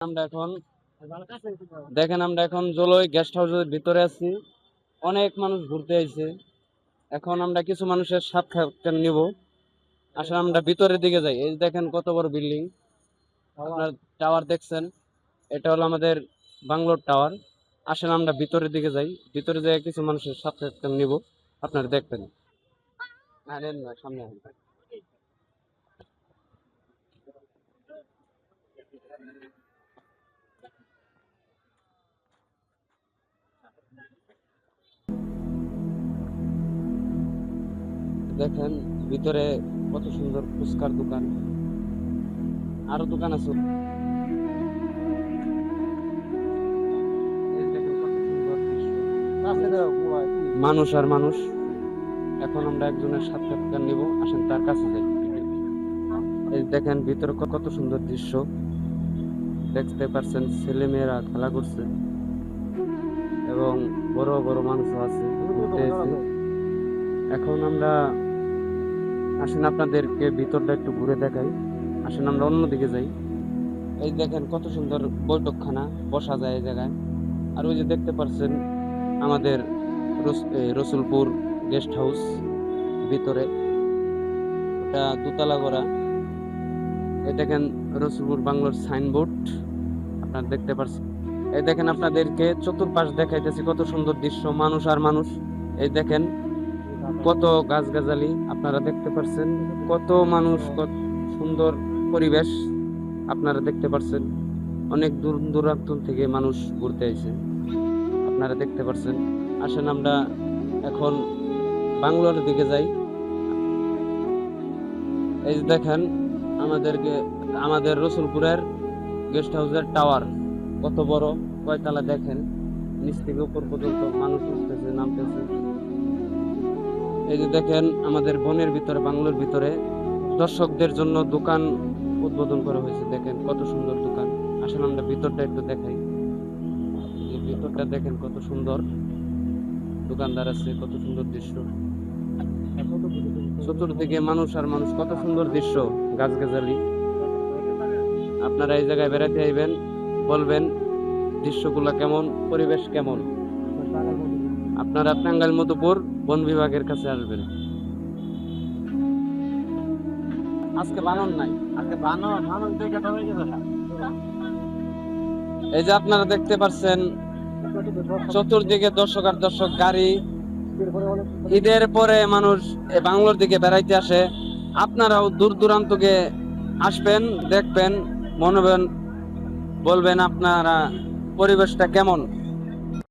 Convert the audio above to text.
আমরা এখন দেখেন আমরা এখন জলই গেস্ট হাউসের ভিতরে আছি। অনেক মানুষ ঘুরতে আইছে। এখন আমরা কিছু মানুষের সাক্ষাৎকার নিব। আসলে আমরা ভিতরের দিকে যাই। এই দেখেন কত বড় বিল্ডিং, আপনার টাওয়ার দেখছেন। এটা হলো আমাদের বাংলোর টাওয়ার। আসলে আমরা ভিতরের দিকে যাই, ভিতরে যাই কিছু মানুষের সাক্ষাৎকার নিব, আপনারা দেখবেন। আরে না, সামনে আসেন। দেখেন ভিতরে কত সুন্দর ফুচকার দোকান, আরো দোকান আছে। এই দেখেন কত সুন্দর দৃশ্য। মানুষ আর মানুষ। এখন আমরা একজনের সাক্ষাৎকার নিব, আসেন তার কাছে যাই। এই দেখেন ভিতরে কত সুন্দর দৃশ্য দেখতে পাচ্ছেন। ছেলে মেয়েরা খেলা করছে এবং বড় বড় মানুষ আছে, ঘুরতে এসে। এখন আমরা আসেন আপনাদেরকে ভিতরটা একটু ঘুরে দেখাই। আসেন আমরা অন্যদিকে যাই। এই দেখেন কত সুন্দর বৈঠকখানা, বসা যায় এই জায়গায়। আর ওই যে দেখতে পাচ্ছেন আমাদের রসুলপুর গেস্ট হাউস ভিতরে, এটা দোতলা করা। এই দেখেন রসুলপুর বাংলোর সাইনবোর্ড আপনারা দেখতে পাচ্ছেন। এই দেখেন আপনাদেরকে চতুর্পাশ দেখাইতেছি, কত সুন্দর দৃশ্য, মানুষ আর মানুষ। এই দেখেন কত গাছগাছালি আপনারা দেখতে পাচ্ছেন, কত মানুষ, কত সুন্দর পরিবেশ আপনারা দেখতে পাচ্ছেন। অনেক দূর দূরান্ত থেকে মানুষ ঘুরতে আইছে, আপনারা দেখতে পাচ্ছেন। আসেন আমরা এখন বাংলোর দিকে যাই। এই যে দেখেন আমাদের রসুলপুরের গেস্ট হাউসের টাওয়ার কত বড়, কয়তলা দেখেন। নিচ থেকে উপর পর্যন্ত মানুষ উঠতেছে, নামতেছে। এই যে দেখেন আমাদের বনের ভিতরে, বাংলোর ভিতরে দর্শকদের জন্য দোকান উদ্বোধন করা হয়েছে। দেখেন কত সুন্দর দোকান। আসলে আমরা ভিতরটা একটু দেখাই। এই ভিতরটা দেখেন কত সুন্দর, দোকানদার আছে, কত সুন্দর দৃশ্য। চতুর্দিকে মানুষ আর মানুষ, কত সুন্দর দৃশ্য, গাছগাছালি। আপনারা এই জায়গায় বেড়াতে আইবেন, বলবেন দৃশ্যগুলা কেমন, পরিবেশ কেমন। আপনারা টাঙ্গাইল মধুপুর বন বিভাগের কাছে আসবেন। আজকে বানর নাই, আজকে বানর দেখে হয়ে গেছে। এই যে আপনারা দেখতে পাচ্ছেন চতুর্দিকে দর্শক আর দর্শক, গাড়ি। ঈদের পরে মানুষ বাংলোর দিকে বেড়াইতে আসে। আপনারাও দূর দূরান্তকে আসবেন, দেখবেন, মনোবেন, বলবেন আপনারা পরিবেশটা কেমন।